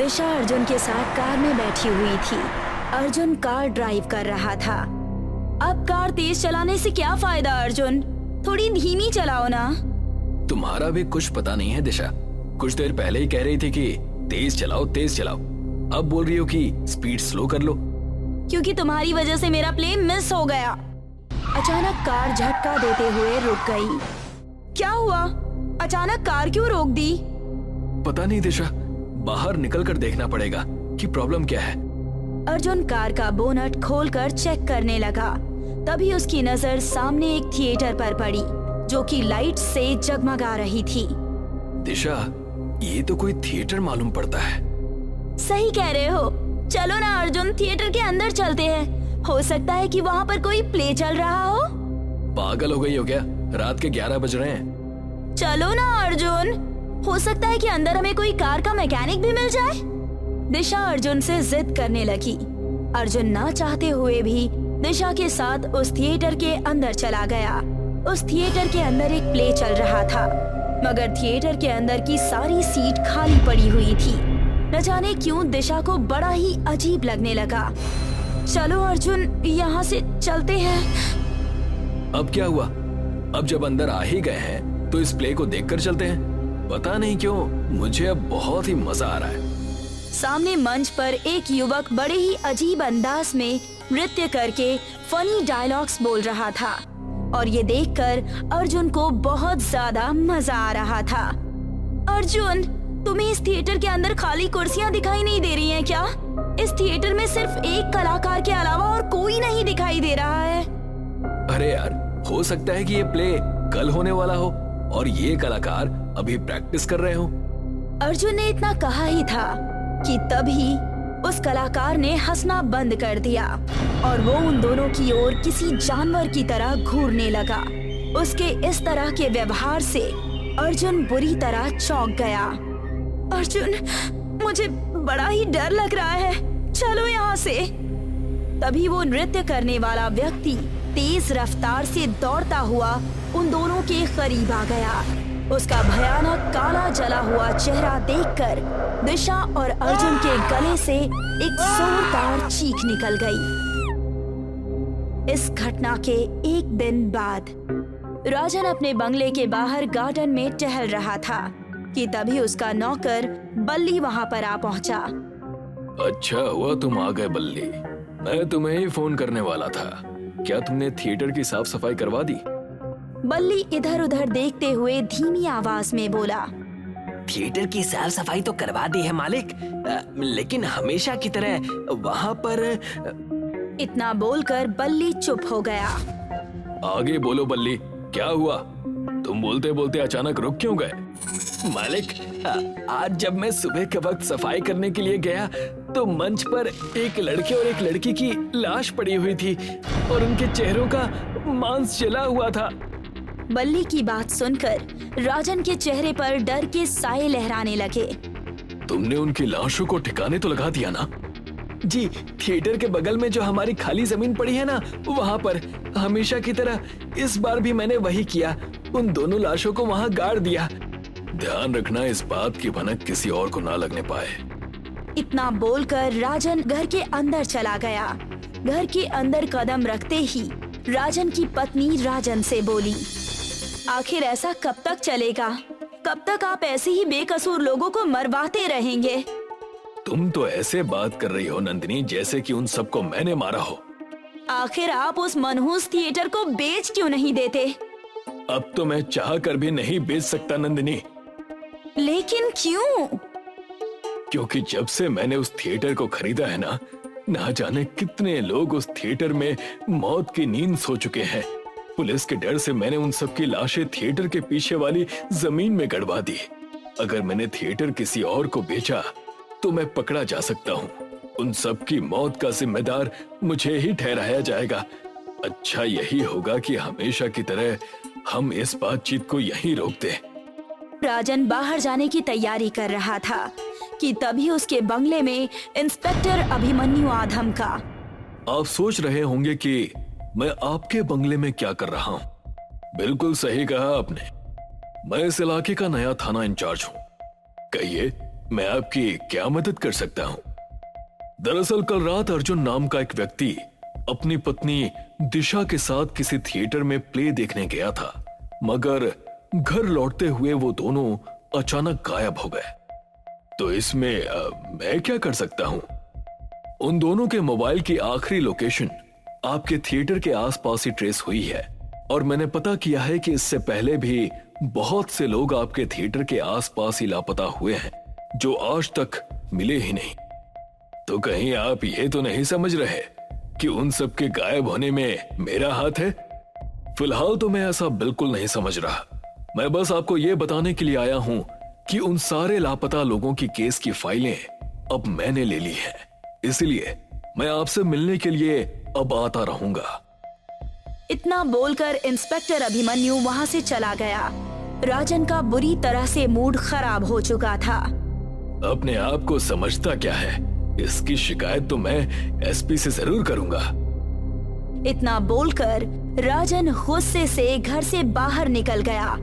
दिशा अर्जुन के साथ कार में बैठी हुई थी। अर्जुन कार ड्राइव कर रहा था। अब कार तेज चलाने से क्या फायदा अर्जुन, थोड़ी धीमी चलाओ ना। तुम्हारा भी कुछ पता नहीं है दिशा, कुछ देर पहले ही कह रही थी कि तेज चलाओ तेज चलाओ, अब बोल रही हो कि स्पीड स्लो कर लो। क्योंकि तुम्हारी वजह से मेरा प्लेन मिस हो गया। अचानक कार झटका देते हुए रुक गई। क्या हुआ, अचानक कार क्यों रोक दी? पता नहीं दिशा, बाहर निकल कर देखना पड़ेगा कि प्रॉब्लम क्या है। अर्जुन कार का बोनट खोलकर चेक करने लगा। तभी उसकी नजर सामने एक थिएटर पर पड़ी जो कि लाइट से जगमगा रही थी। दिशा, ये तो कोई थिएटर मालूम पड़ता है। सही कह रहे हो, चलो ना अर्जुन, थिएटर के अंदर चलते हैं। हो सकता है कि वहाँ पर कोई प्ले चल रहा हो। पागल हो गई हो क्या, रात के 11 बज रहे हैं। चलो ना अर्जुन, हो सकता है कि अंदर हमें कोई कार का मैकेनिक भी मिल जाए। दिशा अर्जुन से जिद करने लगी। अर्जुन ना चाहते हुए भी दिशा के साथ उस थिएटर के अंदर चला गया। उस थिएटर के अंदर एक प्ले चल रहा था, मगर थिएटर के अंदर की सारी सीट खाली पड़ी हुई थी। न जाने क्यों दिशा को बड़ा ही अजीब लगने लगा। चलो अर्जुन, यहाँ से चलते हैं। अब क्या हुआ, अब जब अंदर आ ही गए हैं तो इस प्ले को देखकर चलते हैं। पता नहीं क्यों मुझे अब बहुत ही मजा आ रहा है। सामने मंच पर एक युवक बड़े ही अजीब अंदाज में नृत्य करके फनी डायलॉग्स बोल रहा था और ये देखकर अर्जुन को बहुत ज्यादा मजा आ रहा था। अर्जुन, तुम्हें इस थिएटर के अंदर खाली कुर्सियां दिखाई नहीं दे रही हैं क्या? इस थिएटर में सिर्फ एक कलाकार के अलावा और कोई नहीं दिखाई दे रहा है। अरे यार, हो सकता है कि ये प्ले कल होने वाला हो और ये कलाकार अभी प्रैक्टिस कर रहे हो। अर्जुन ने इतना कहा ही था कि तभी उस कलाकार ने हंसना बंद कर दिया और वो उन दोनों की ओर किसी जानवर की तरह घूरने लगा। उसके इस तरह के व्यवहार से अर्जुन बुरी तरह चौंक गया। अर्जुन, मुझे बड़ा ही डर लग रहा है, चलो यहाँ से। तभी वो नृत्य करने वाला व्यक्ति तेज रफ्तार से दौड़ता हुआ उन दोनों के करीब आ गया। उसका भयानक काला जला हुआ चेहरा देखकर दिशा और अर्जुन के गले से एक जोरदार चीख निकल गई। इस घटना के एक दिन बाद राजन अपने बंगले के बाहर गार्डन में टहल रहा था कि तभी उसका नौकर बल्ली वहां पर आ पहुंचा। अच्छा हुआ तुम आ गए बल्ली, मैं तुम्हें ही फोन करने वाला था। क्या तुमने थिएटर की साफ सफाई करवा दी? बल्ली इधर उधर देखते हुए धीमी आवाज में बोला। थिएटर की साफ सफाई तो करवा दी है मालिक, लेकिन हमेशा की तरह वहाँ पर। इतना बोलकर बल्ली चुप हो गया। आगे बोलो बल्ली, क्या हुआ? तुम बोलते बोलते अचानक रुक क्यों गए? मालिक, आज जब मैं सुबह के वक्त सफाई करने के लिए गया तो मंच पर एक लड़के और एक लड़की की लाश पड़ी हुई थी और उनके चेहरों का मांस जला हुआ था। बल्ली की बात सुनकर राजन के चेहरे पर डर के साए लहराने लगे। तुमने उनकी लाशों को ठिकाने तो लगा दिया ना? जी, थिएटर के बगल में जो हमारी खाली जमीन पड़ी है ना, वहाँ पर हमेशा की तरह इस बार भी मैंने वही किया, उन दोनों लाशों को वहाँ गाड़ दिया। ध्यान रखना इस बात की भनक किसी और को ना लगने पाए। इतना बोलकर राजन घर के अंदर चला गया। घर के अंदर कदम रखते ही राजन की पत्नी राजन से बोली, आखिर ऐसा कब तक चलेगा? कब तक आप ऐसे ही बेकसूर लोगों को मरवाते रहेंगे? तुम तो ऐसे बात कर रही हो नंदिनी जैसे कि उन सबको मैंने मारा हो। आखिर आप उस मनहूस थिएटर को बेच क्यों नहीं देते? अब तो मैं चाह कर भी नहीं बेच सकता नंदिनी। लेकिन क्यों? क्योंकि जब से मैंने उस थिएटर को खरीदा है ना जाने कितने लोग उस थिएटर में मौत की नींद सो चुके हैं। पुलिस के डर से मैंने उन सब की लाशें थिएटर के पीछे वाली जमीन में गड़वा दी। अगर मैंने थिएटर किसी और को बेचा तो मैं पकड़ा जा सकता हूँ। उन सब की मौत का जिम्मेदार मुझे ही ठहराया जाएगा। अच्छा यही होगा कि हमेशा की तरह हम इस बातचीत को यहीं रोक दें। राजन बाहर जाने की तैयारी कर रहा था कि तभी उसके बंगले में इंस्पेक्टर अभिमन्यु आ धमका। आप सोच रहे होंगे कि मैं आपके बंगले में क्या कर रहा हूँ। बिल्कुल सही कहा आपने, मैं इस इलाके का नया थाना इंचार्ज हूँ। कहिए मैं आपकी क्या मदद कर सकता हूँ? दरअसल कल रात अर्जुन नाम का एक व्यक्ति अपनी पत्नी दिशा के साथ किसी थिएटर में प्ले देखने गया था, मगर घर लौटते हुए वो दोनों अचानक गायब हो गए। तो इसमें मैं क्या कर सकता हूँ? उन दोनों के मोबाइल की आखिरी लोकेशन आपके थिएटर के आसपास ही ट्रेस हुई है और मैंने पता किया है कि इससे पहले भी बहुत से लोग आपके थिएटर के आसपास ही लापता हुए हैं जो आज तक मिले ही नहीं। तो कहीं आप ये तो नहीं समझ रहे कि उन सब के गायब होने में मेरा हाथ है? फिलहाल तो मैं ऐसा बिल्कुल नहीं समझ रहा। मैं बस आपको ये बताने के लिए आया हूं कि उन सारे लापता लोगों की केस की फाइलें अब मैंने ले ली हैं, इसलिए मैं आपसे मिलने के लिए अब आता रहूंगा। इतना बोलकर इंस्पेक्टर अभिमन्यु वहां से चला गया। राजन का बुरी तरह से मूड खराब हो चुका था। अपने आप को समझता क्या है? इसकी शिकायत तो मैं एसपी से जरूर करूंगा। इतना बोलकर राजन गुस्से से घर से बाहर निकल गया।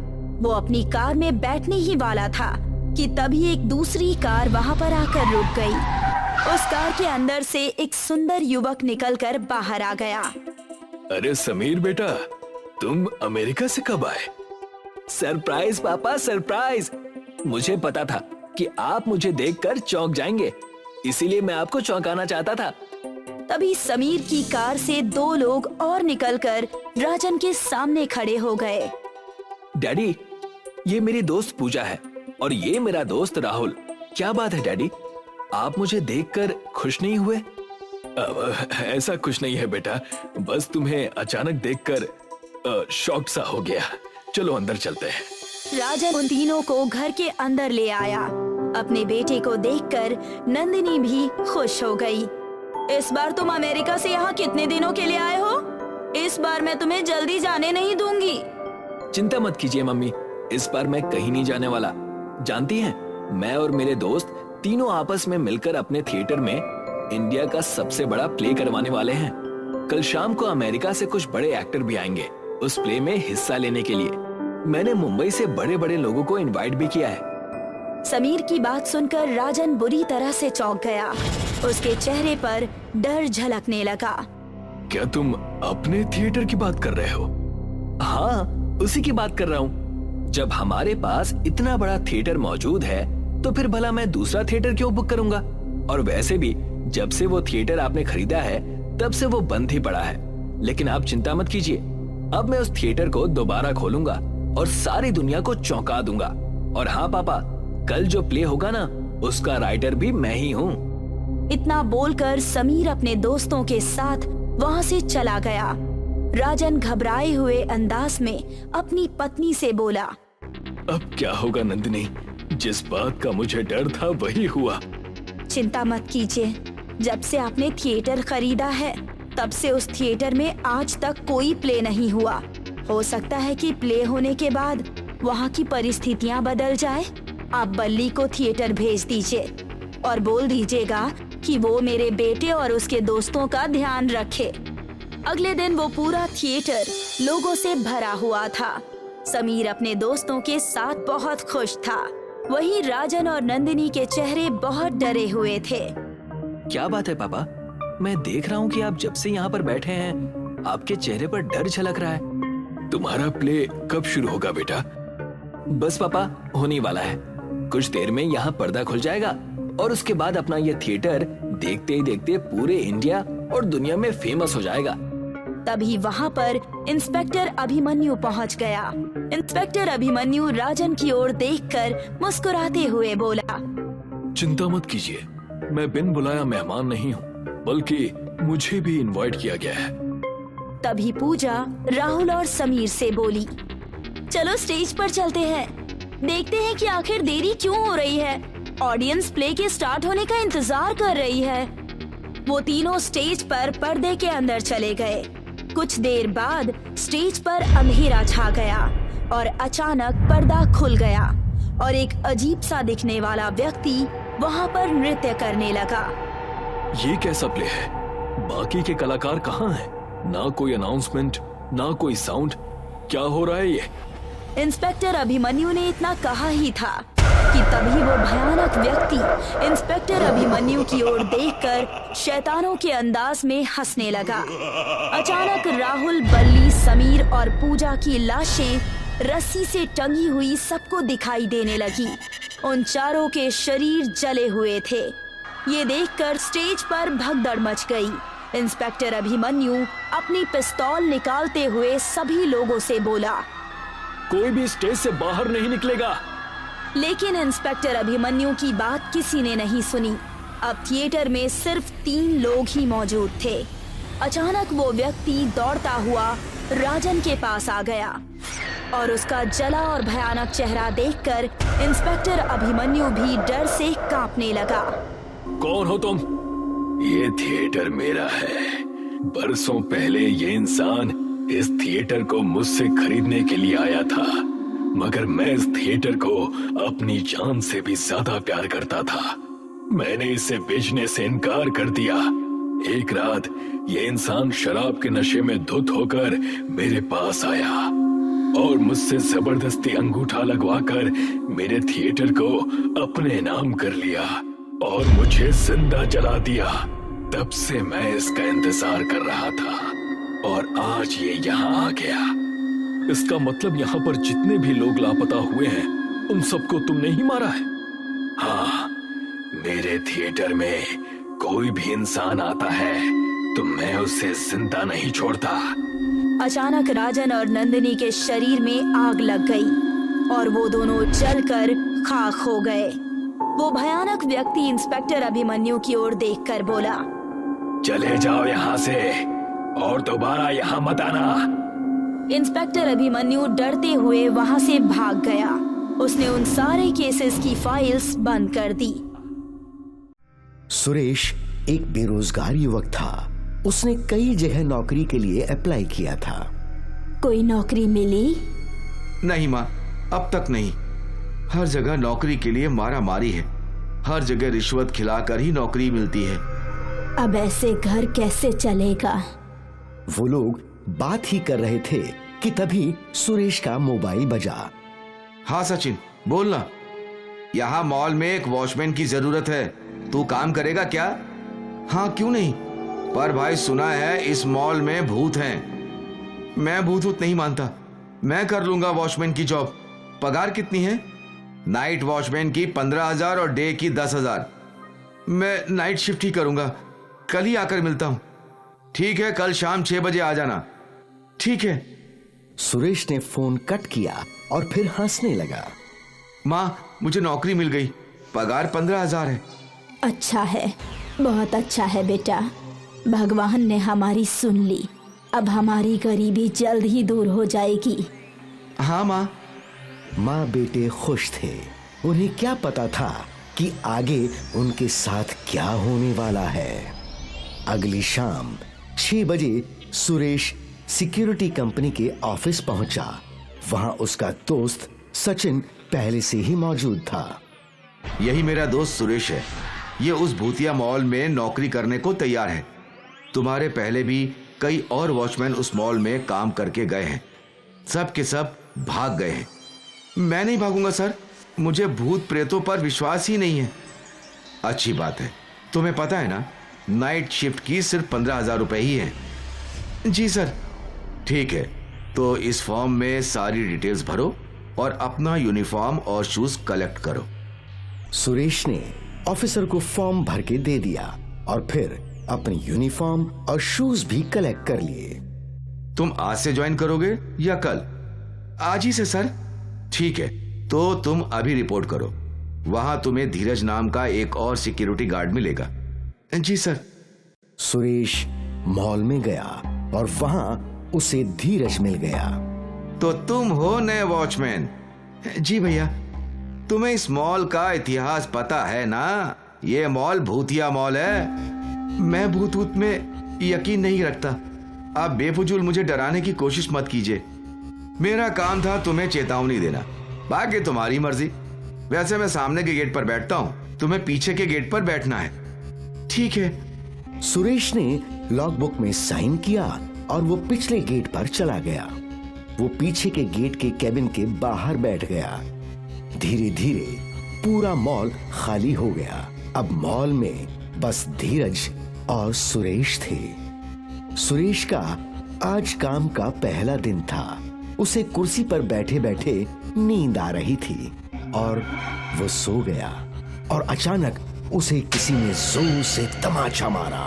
वो अपनी कार में बैठने ही वाला था कि तभी एक दूसरी कार वहां पर आकर रुक गई। उस कार के अंदर से एक सुंदर युवक निकलकर बाहर आ गया। अरे समीर बेटा, तुम अमेरिका से कब आए? सरप्राइज पापा, सरप्राइज। मुझे पता था कि आप मुझे देखकर चौंक जाएंगे, इसीलिए मैं आपको चौंकाना चाहता था। तभी समीर की कार से दो लोग और निकलकर राजन के सामने खड़े हो गए। डैडी, ये मेरी दोस्त पूजा है और ये मेरा दोस्त राहुल। क्या बात है डैडी, आप मुझे देखकर खुश नहीं हुए? अब ऐसा कुछ नहीं है बेटा, बस तुम्हें अचानक देखकर शॉक सा हो गया। चलो अंदर चलते हैं। राजन उन तीनों को घर के अंदर ले आया। अपने बेटे को देखकर नंदिनी भी खुश हो गई। इस बार तुम अमेरिका से यहाँ कितने दिनों के लिए आए हो? इस बार मैं तुम्हें जल्दी जाने नहीं दूंगी। चिंता मत कीजिए मम्मी, इस बार मैं कहीं नहीं जाने वाला। जानती हैं, मैं और मेरे दोस्त तीनों आपस में मिलकर अपने थिएटर में इंडिया का सबसे बड़ा प्ले करवाने वाले हैं। कल शाम को अमेरिका से कुछ बड़े एक्टर भी आएंगे उस प्ले में हिस्सा लेने के लिए। मैंने मुंबई से बड़े बड़े लोगों को इनवाइट भी किया है। समीर की बात सुनकर राजन बुरी तरह से चौंक गया। उसके चेहरे पर डर झलकने लगा। क्या तुम अपने थिएटर की बात कर रहे हो? हाँ, उसी की बात कर रहा हूँ। जब हमारे पास इतना बड़ा थिएटर मौजूद है तो फिर भला मैं दूसरा थिएटर क्यों बुक करूंगा? और वैसे भी जब से वो थिएटर आपने खरीदा है तब से वो बंद ही पड़ा है। लेकिन आप चिंता मत कीजिए, अब मैं उस थिएटर को दोबारा खोलूंगा और सारी दुनिया को चौंका दूंगा। और हाँ पापा, कल जो प्ले होगा ना, उसका राइटर भी मैं ही हूँ। इतना बोलकर समीर अपने दोस्तों के साथ वहाँ से चला गया। राजन घबराए हुए अंदाज में अपनी पत्नी से बोला, अब क्या होगा नंदिनी? जिस बात का मुझे डर था वही हुआ। चिंता मत कीजिए, जब से आपने थिएटर खरीदा है तब से उस थिएटर में आज तक कोई प्ले नहीं हुआ। हो सकता है कि प्ले होने के बाद वहाँ की परिस्थितियाँ बदल जाए। आप बल्ली को थिएटर भेज दीजिए और बोल दीजिएगा कि वो मेरे बेटे और उसके दोस्तों का ध्यान रखे। अगले दिन वो पूरा थिएटर लोगों से भरा हुआ था। समीर अपने दोस्तों के साथ बहुत खुश था। वहीं राजन और नंदिनी के चेहरे बहुत डरे हुए थे। क्या बात है पापा, मैं देख रहा हूँ कि आप जब से यहाँ पर बैठे हैं आपके चेहरे पर डर झलक रहा है। तुम्हारा प्ले कब शुरू होगा बेटा? बस पापा, होने वाला है। कुछ देर में यहाँ पर्दा खुल जाएगा और उसके बाद अपना ये थिएटर देखते ही देखते पूरे इंडिया और दुनिया में फेमस हो जाएगा। तभी वहाँ पर इंस्पेक्टर अभिमन्यु पहुँच गया। इंस्पेक्टर अभिमन्यु राजन की ओर देखकर मुस्कुराते हुए बोला, चिंता मत कीजिए, मैं बिन बुलाया मेहमान नहीं हूँ, बल्कि मुझे भी इनवाइट किया गया है। तभी पूजा राहुल और समीर से बोली, चलो स्टेज पर चलते हैं, देखते हैं कि आखिर देरी क्यों हो रही है। ऑडियंस प्ले के स्टार्ट होने का इंतजार कर रही है। वो तीनों स्टेज पर पर्दे के अंदर चले गए। कुछ देर बाद स्टेज पर अंधेरा छा गया और अचानक पर्दा खुल गया और एक अजीब सा दिखने वाला व्यक्ति वहाँ पर नृत्य करने लगा। ये कैसा प्ले है? बाकी के कलाकार कहाँ हैं? ना कोई अनाउंसमेंट, ना कोई साउंड। क्या हो रहा है ये? इंस्पेक्टर अभिमन्यु ने इतना कहा ही था कि तभी वो भयानक व्यक्ति इंस्पेक्टर अभिमन्यु की ओर देखकर शैतानों के अंदाज में हंसने लगा। अचानक राहुल, बल्ली, समीर और पूजा की लाशें रस्सी से टंगी हुई सबको दिखाई देने लगी। उन चारों के शरीर जले हुए थे। ये देखकर स्टेज पर भगदड़ मच गई। इंस्पेक्टर अभिमन्यु अपनी पिस्तौल निकालते हुए सभी लोगों से बोला, कोई भी स्टेज से बाहर नहीं निकलेगा। लेकिन इंस्पेक्टर अभिमन्यु की बात किसी ने नहीं सुनी। अब थिएटर में सिर्फ 3 लोग ही मौजूद थे। अचानक वो व्यक्ति दौड़ता हुआ राजन के पास आ गया और उसका जला और भयानक चेहरा देखकर इंस्पेक्टर अभिमन्यु भी डर से कांपने लगा। कौन हो तुम? ये थिएटर मेरा है। बरसों पहले ये इंसान इस थिएटर को मुझसे खरीदने के लिए आया था, मगर मैं इस थिएटर को अपनी जान से भी ज्यादा प्यार करता था। मैंने इसे बेचने से इनकार कर दिया। एक रात ये इंसान शराब के नशे में धुत होकर मेरे पास आया और मुझसे जबरदस्ती अंगूठा लगवाकर मेरे थिएटर को अपने नाम कर लिया और मुझे जिंदा जला दिया। तब से मैं इसका इंतजार कर रहा था और आज ये यहाँ आ गया। इसका मतलब यहाँ पर जितने भी लोग लापता हुए हैं उन सबको तुमने ही मारा है? हाँ, मेरे थिएटर में कोई भी इंसान आता है तो मैं उसे जिंदा नहीं छोड़ता। अचानक राजन और नंदिनी के शरीर में आग लग गई और वो दोनों जलकर खाक हो गए। वो भयानक व्यक्ति इंस्पेक्टर अभिमन्यु की ओर देखकर बोला, चले जाओ यहाँ से और दोबारा यहाँ मत आना। इंस्पेक्टर अभिमन्यु डरते हुए वहाँ से भाग गया। उसने उन सारे केसेस की फाइल्स बंद कर दी। सुरेश एक बेरोजगार युवक था। उसने कई जगह नौकरी के लिए अप्लाई किया था। कोई नौकरी मिली? नहीं माँ, अब तक नहीं। हर जगह नौकरी के लिए मारा मारी है। हर जगह रिश्वत खिलाकर ही नौकरी मिलती है। अब ऐसे घर कैसे चलेगा? वो लोग बात ही कर रहे थे कि तभी सुरेश का मोबाइल बजा। हाँ सचिन, बोलना। यहाँ मॉल में एक वॉचमैन की जरूरत है। तू काम करेगा क्या? हाँ, क्यों नहीं। पर भाई सुना है इस मॉल में भूत हैं। मैं भूत नहीं मानता। मैं कर लूंगा वॉचमैन की जॉब। पगार कितनी है? नाइट वॉचमैन की 15,000 और डे की 10,000। मैं नाइट शिफ्ट ही करूंगा। कल ही आकर मिलता हूं। ठीक है, कल शाम 6 बजे आ जाना। ठीक है। सुरेश ने फोन कट किया और फिर हंसने लगा। माँ, मुझे नौकरी मिल गई। पगार 15,000 है। अच्छा है, बहुत अच्छा है बेटा। भगवान ने हमारी सुन ली। अब हमारी गरीबी जल्द ही दूर हो जाएगी। हाँ माँ। माँ बेटे खुश थे। उन्हें क्या पता था कि आगे उनके साथ क्या होने वाला है। अगली शाम 6 बजे सुरेश सिक्योरिटी कंपनी के ऑफिस पहुंचा। वहां उसका दोस्त सचिन पहले से ही मौजूद था। यही मेरा दोस्त सुरेश है। ये उस भूतिया मॉल में नौकरी करने को तैयार है। तुम्हारे पहले भी कई और वॉचमैन उस मॉल में काम करके गए हैं। सब के सब भाग गए हैं। मैं नहीं भागूंगा सर। मुझे भूत प्रेतों पर विश्वास ही नहीं है। अच्छी बात है। तुम्हें पता है ना, नाइट शिफ्ट की सिर्फ 15,000 रुपए ही है। जी सर। ठीक है, तो इस फॉर्म में सारी डिटेल्स भरो और अपना यूनिफॉर्म और शूज कलेक्ट करो। सुरेश ने ऑफिसर को फॉर्म भर के दे दिया और फिर अपनी यूनिफॉर्म और शूज भी कलेक्ट कर लिए। तुम आज से ज्वाइन करोगे या कल? आज ही से सर। ठीक है, तो तुम अभी रिपोर्ट करो। वहां तुम्हें धीरज नाम का एक और सिक्योरिटी गार्ड मिलेगा। जी सर। सुरेश मॉल में गया और वहां उसे धीरज मिल गया। तो तुम हो नए वॉचमैन? जी भैया। तुम्हें इस मॉल का इतिहास पता है ना? ये मॉल भूतिया मॉल है। मैं भूत भूत में यकीन नहीं रखता। आप बेफजूल मुझे डराने की कोशिश मत कीजिए। मेरा काम था तुम्हें चेतावनी देना, बाकी तुम्हारी मर्जी। वैसे मैं सामने के गेट पर बैठता हूँ, तुम्हें पीछे के गेट पर बैठना है। ठीक है। सुरेश ने लॉग बुक में साइन किया और वो पिछले गेट पर चला गया। वो पीछे के गेट के केबिन के बाहर बैठ गया। धीरे धीरे पूरा मॉल खाली हो गया। अब मॉल में बस धीरज और सुरेश थे। सुरेश का आज काम का पहला दिन था। उसे कुर्सी पर बैठे बैठे नींद आ रही थी और वो सो गया। और अचानक उसे किसी ने जोर से तमाचा मारा।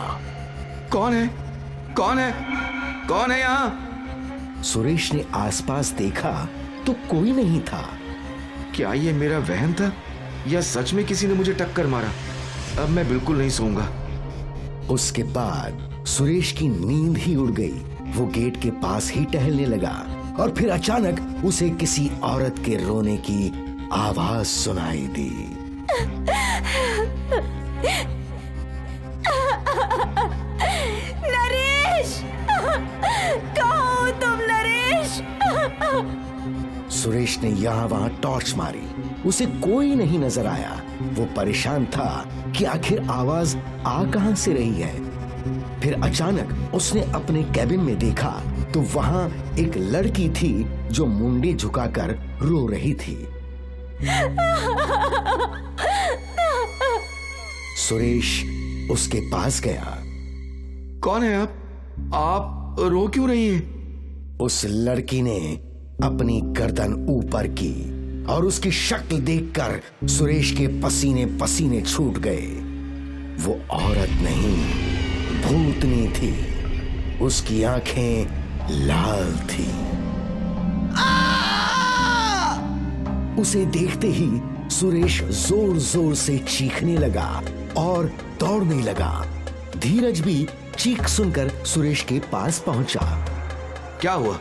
कौन है? कौन है? कौन है यहाँ? सुरेश ने आसपास देखा तो कोई नहीं था। क्या ये मेरा वहम था या सच में किसी ने मुझे टक्कर मारा? अब मैं बिल्कुल नहीं सोऊंगा। उसके बाद सुरेश की नींद ही उड़ गई। वो गेट के पास ही टहलने लगा और फिर अचानक उसे किसी औरत के रोने की आवाज सुनाई दी। नरेश, कहाँ हो तुम नरेश? सुरेश ने यहाँ वहाँ टॉर्च मारी, उसे कोई नहीं नजर आया। वो परेशान था कि आखिर आवाज आ कहां से रही है। फिर अचानक उसने अपने केबिन में देखा तो वहां एक लड़की थी जो मुंडी झुकाकर रो रही थी। सुरेश उसके पास गया। कौन है आप? आप रो क्यों रही हैं? उस लड़की ने अपनी गर्दन ऊपर की और उसकी शक्ल देखकर सुरेश के पसीने पसीने छूट गए। वो औरत नहीं, भूतनी थी। उसकी आंखें लाल थी। उसे देखते ही सुरेश जोर जोर से चीखने लगा और दौड़ने लगा। धीरज भी चीख सुनकर सुरेश के पास पहुंचा। क्या हुआ?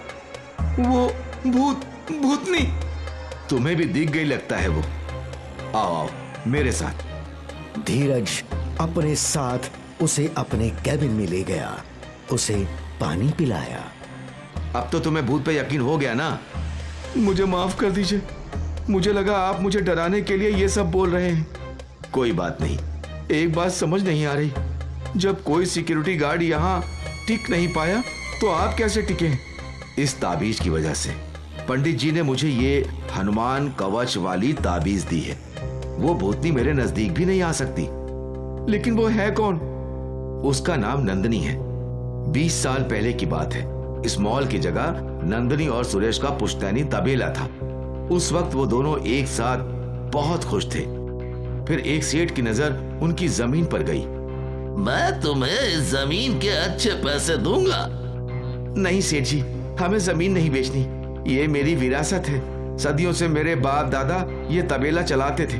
वो भूतनी तुम्हें भी दिख गई लगता है। वो आओ आओ मेरे साथ। धीरज अपने साथ उसे अपने केबिन में ले गया। उसे पानी पिलाया। अब तो तुम्हें भूत पे यकीन हो गया ना? मुझे माफ कर दीजिए। मुझे लगा आप मुझे डराने के लिए ये सब बोल रहे हैं। कोई बात नहीं। एक बात समझ नहीं आ रही, जब कोई सिक्योरिटी गार्ड यहाँ टिक नहीं पाया तो आप कैसे टिके? इस ताबीज की वजह से। पंडित जी ने मुझे ये हनुमान कवच वाली ताबीज दी है। वो भूतनी मेरे नजदीक भी नहीं आ सकती। लेकिन वो है कौन? उसका नाम नंदनी है। 20 साल पहले की बात है। इस मॉल की जगह नंदनी और सुरेश का पुश्तैनी तबेला था। उस वक्त वो दोनों एक साथ बहुत खुश थे। फिर एक सेठ की नजर उनकी जमीन पर गई। मैं तुम्हें इस जमीन के अच्छे पैसे दूंगा। नहीं सेठ जी, हमें जमीन नहीं बेचनी। ये मेरी विरासत है। सदियों से मेरे बाप दादा ये तबेला चलाते थे,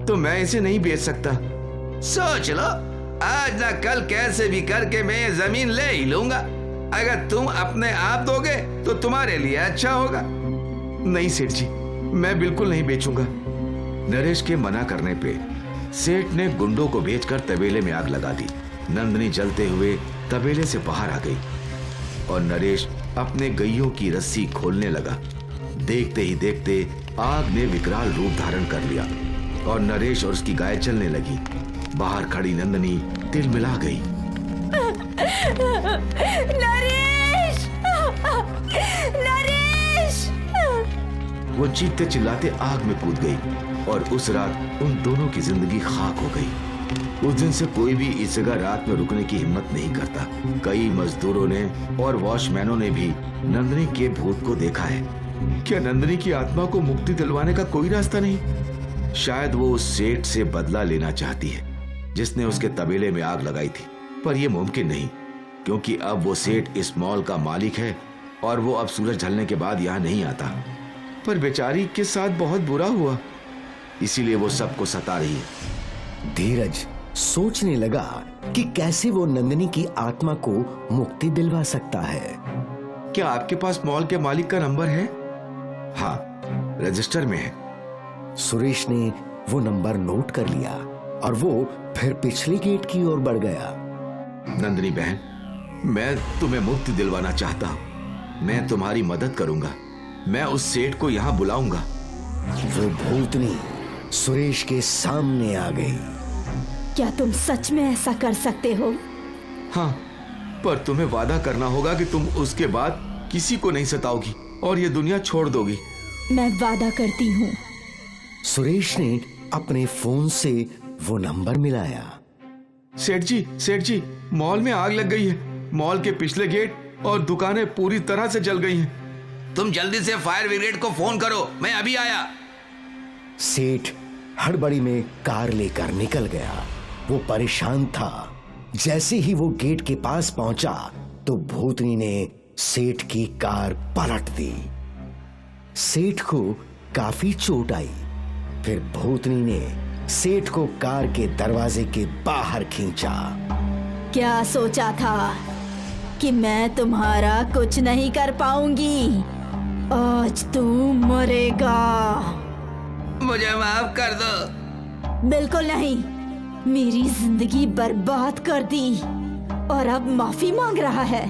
तो मैं इसे नहीं बेच सकता। सोच लो, आज ना कल कैसे भी करके मैं ये जमीन ले ही लूंगा। अगर तुम अपने आप दोगे तो तुम्हारे लिए अच्छा होगा। नहीं सेठ जी, मैं बिल्कुल नहीं बेचूंगा। नरेश के मना करने पे सेठ ने गुंडों को भेजकर तबेले में आग लगा दी। नंदनी जलते हुए तबेले से बाहर आ गई और नरेश अपने गइयों की रस्सी खोलने लगा। देखते ही देखते आग ने विकराल रूप धारण कर लिया और नरेश और उसकी गाय जलने लगी। बाहर खड़ी नंदनी तिलमिला गई। नरेश! नरेश! वो चीखते चिल्लाते आग में कूद गई और उस रात उन दोनों की जिंदगी खाक हो गई। उस दिन से कोई भी इस जगह रात में रुकने की हिम्मत नहीं करता। कई मजदूरों ने और वॉचमैनों ने भी नंदनी के भूत को देखा है। क्या नंदनी की आत्मा को मुक्ति दिलवाने का कोई रास्ता नहीं? शायद वो उस सेठ से बदला लेना चाहती है जिसने उसके तबेले में आग लगाई थी, पर यह मुमकिन नहीं, क्योंकि अब वो सेठ इस मॉल का मालिक है और वो अब सूरज ढलने के बाद यहाँ नहीं आता। पर बेचारी के साथ बहुत बुरा हुआ, इसीलिए वो सबको सता रही है। धीरज सोचने लगा कि कैसे वो नंदनी की आत्मा को मुक्ति दिलवा सकता है। क्या आपके पास मॉल के मालिक का नंबर है? हाँ, रजिस्टर में है। सुरेश ने वो नंबर नोट कर लिया और वो फिर पिछले गेट की ओर बढ़ गया। नंदनी बहन, मैं तुम्हें मुक्ति दिलवाना चाहता हूँ। मैं तुम्हारी मदद करूंगा। मैं उस सेठ को यहाँ बुलाऊंगा। वो भूतनी सुरेश के सामने आ गई। क्या तुम सच में ऐसा कर सकते हो? हाँ, पर तुम्हें वादा करना होगा कि तुम उसके बाद किसी को नहीं सताओगी और ये दुनिया छोड़ दोगी। मैं वादा करती हूँ। सुरेश ने अपने फोन से वो नंबर मिलाया। सेठ जी, मॉल में आग लग गई है। मॉल के पिछले गेट और दुकानें पूरी तरह से जल गई हैं। तुम जल्दी से फायर ब्रिगेड को फोन करो, मैं अभी आया। सेठ हड़बड़ी में कार लेकर निकल गया। वो परेशान था। जैसे ही वो गेट के पास पहुंचा तो भूतनी ने सेठ की कार पलट दी। सेठ को काफी चोट आई। फिर भूतनी ने सेठ को कार के दरवाजे के बाहर खींचा। क्या सोचा था कि मैं तुम्हारा कुछ नहीं कर पाऊंगी? आज तू मरेगा। मुझे माफ कर दो। बिल्कुल नहीं, मेरी जिंदगी बर्बाद कर दी और अब माफी मांग रहा है।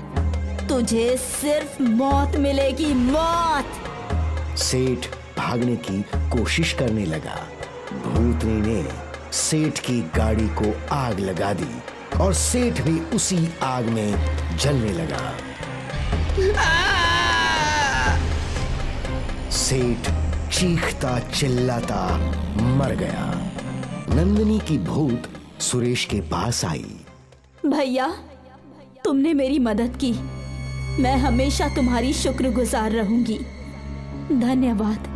तुझे सिर्फ मौत मिलेगी, मौत। सेठ भागने की कोशिश करने लगा। भूतनी ने सेठ की गाड़ी को आग लगा दी और सेठ भी उसी आग में जलने लगा। सेठ चीखता चिल्लाता मर गया। नंदिनी की भूत सुरेश के पास आई। भैया, तुमने मेरी मदद की। मैं हमेशा तुम्हारी शुक्रगुजार रहूंगी। धन्यवाद।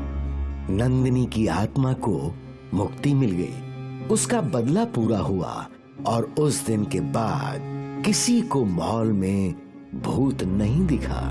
नंदिनी की आत्मा को मुक्ति मिल गई। उसका बदला पूरा हुआ और उस दिन के बाद किसी को मॉल में भूत नहीं दिखा।